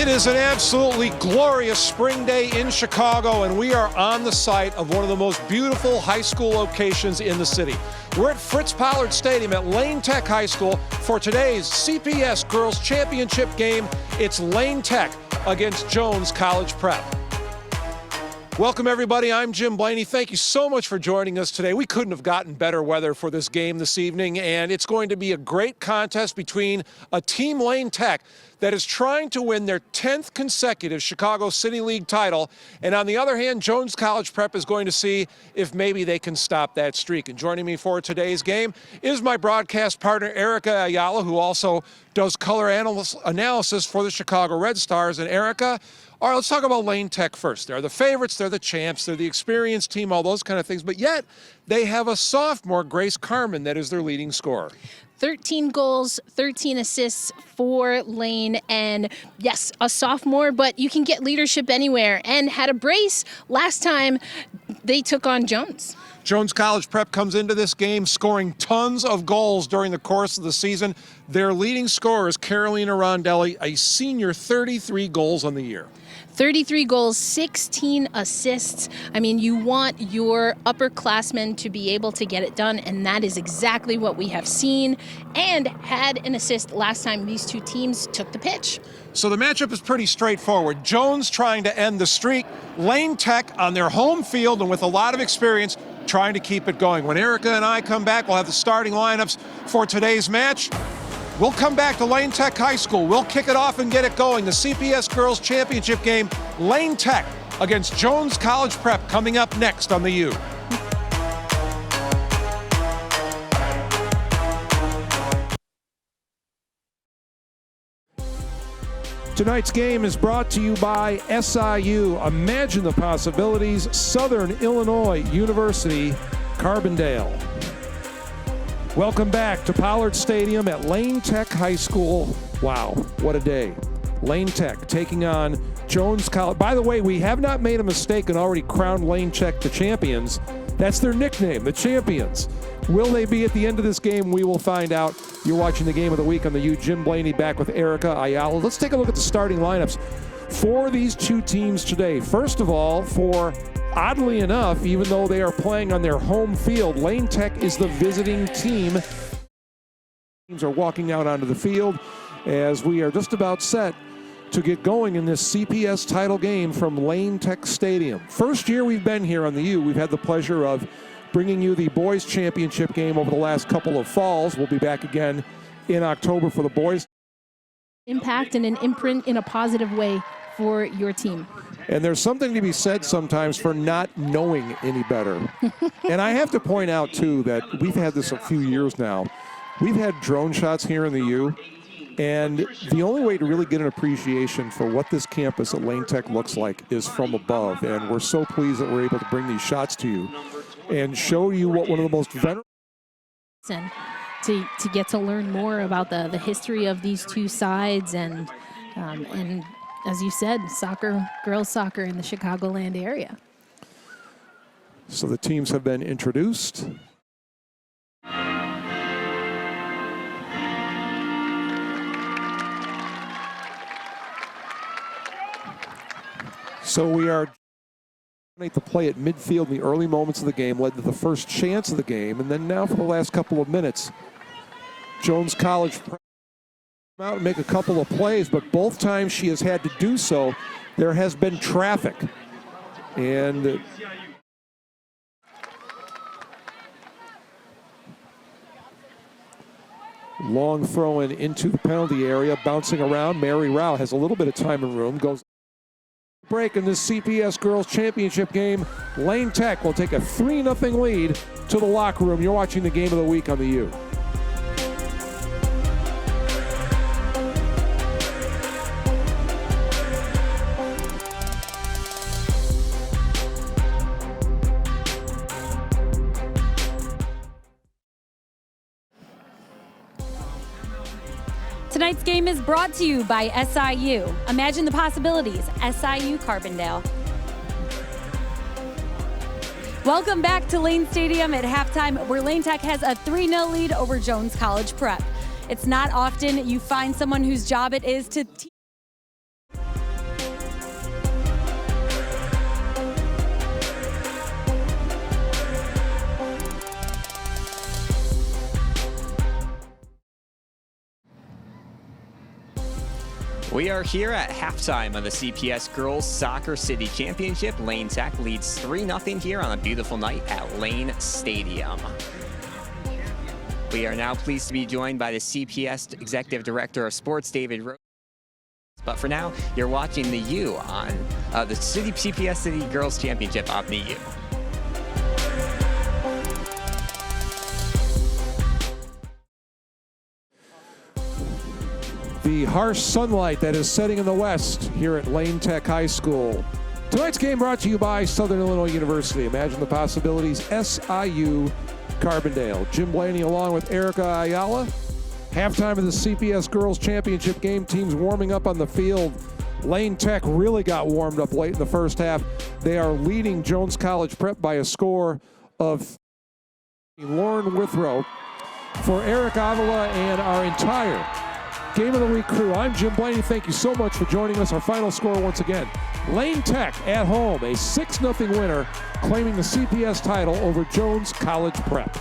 It is an absolutely glorious spring day in Chicago, and we are on the site of one of the most beautiful high school locations in the city. We're at Fritz Pollard Stadium at Lane Tech High School for today's CPS Girls Championship game. It's Lane Tech against Jones College Prep. Welcome, everybody. I'm Jim Blaney. Thank you so much for joining us today. We couldn't have gotten better weather for this game this evening, and it's going to be a great contest between a team, Lane Tech, that is trying to win their 10th consecutive Chicago City League title. And on the other hand, Jones College Prep is going to see if maybe they can stop that streak. And joining me for today's game is my broadcast partner, Erica Ayala, who also does color analysis for the Chicago Red Stars. And Erica, all right, let's talk about Lane Tech first. They're the favorites, they're the champs, they're the experienced team, all those kind of things. But yet, they have a sophomore, Grace Carmen, that is their leading scorer. 13 goals, 13 assists for Lane, and yes, a sophomore, but you can get leadership anywhere, and had a brace last time they took on Jones. Jones College Prep comes into this game scoring tons of goals during the course of the season. Their leading scorer is Carolina Rondelli, a senior, 33 goals on the year. 33 goals, 16 assists. I mean, you want your upperclassmen to be able to get it done, and that is exactly what we have seen, and had an assist last time these two teams took the pitch. So the matchup is pretty straightforward. Jones trying to end the streak, Lane Tech on their home field and with a lot of experience trying to keep it going. When Erica and I come back, we'll have the starting lineups for today's match. We'll come back to Lane Tech High School. We'll kick it off and get it going. The CPS Girls Championship game, Lane Tech against Jones College Prep, coming up next on the U. Tonight's game is brought to you by SIU. Imagine the possibilities. Southern Illinois University, Carbondale. Welcome back to Pollard Stadium at Lane Tech High School. Wow, what a day. Lane Tech taking on Jones College. By the way, we have not made a mistake and already crowned Lane Tech the champions. That's their nickname, the champions. Will they be at the end of this game? We will find out. You're watching the Game of the Week on the U. Jim Blaney back with Erica Ayala. Let's take a look at the starting lineups for these two teams today. First of all, oddly enough, even though they are playing on their home field, Lane Tech is the visiting team. Teams are walking out onto the field as we are just about set to get going in this CPS title game from Lane Tech Stadium. First year we've been here on the U, we've had the pleasure of bringing you the boys championship game over the last couple of falls. We'll be back again in October for the boys. Impact and an imprint in a positive way for your team. And there's something to be said sometimes for not knowing any better. And I have to point out, too, that we've had this a few years now. We've had drone shots here in the U, and the only way to really get an appreciation for what this campus at Lane Tech looks like is from above. And we're so pleased that we're able to bring these shots to you and show you what one of the most venerable... To get to learn more about the history of these two sides and as you said, girls soccer in the Chicagoland area. So the teams have been introduced. So we are the play at midfield in the early moments of the game, led to the first chance of the game, and then now for the last couple of minutes, Jones College out and make a couple of plays, but both times she has had to do so, there has been traffic. And long throw in into the penalty area, bouncing around. Mary Rao has a little bit of time and room, goes break in this CPS Girls Championship game. Lane Tech will take a 3-0 lead to the locker room. You're watching the Game of the Week on the U. Tonight's game is brought to you by SIU. Imagine the possibilities. SIU Carbondale. Welcome back to Lane Stadium at halftime, where Lane Tech has a 3-0 lead over Jones College Prep. It's not often you find someone whose job it is to teach We are here at halftime of the CPS Girls Soccer City Championship. Lane Tech leads 3-0 here on a beautiful night at Lane Stadium. We are now pleased to be joined by the CPS Executive Director of Sports, David Rose. But for now, you're watching the U on the CPS City Girls Championship on the U. The harsh sunlight that is setting in the west here at Lane Tech High School. Tonight's game brought to you by Southern Illinois University. Imagine the possibilities. SIU Carbondale. Jim Blaney along with Erica Ayala. Halftime of the CPS Girls Championship game. Teams warming up on the field. Lane Tech really got warmed up late in the first half. They are leading Jones College Prep by a score of Lauren Withrow. For Eric Avila and our entire Game of the Week crew, I'm Jim Blaney. Thank you so much for joining us. Our final score once again, Lane Tech at home, a 6-0 winner, claiming the CPS title over Jones College Prep.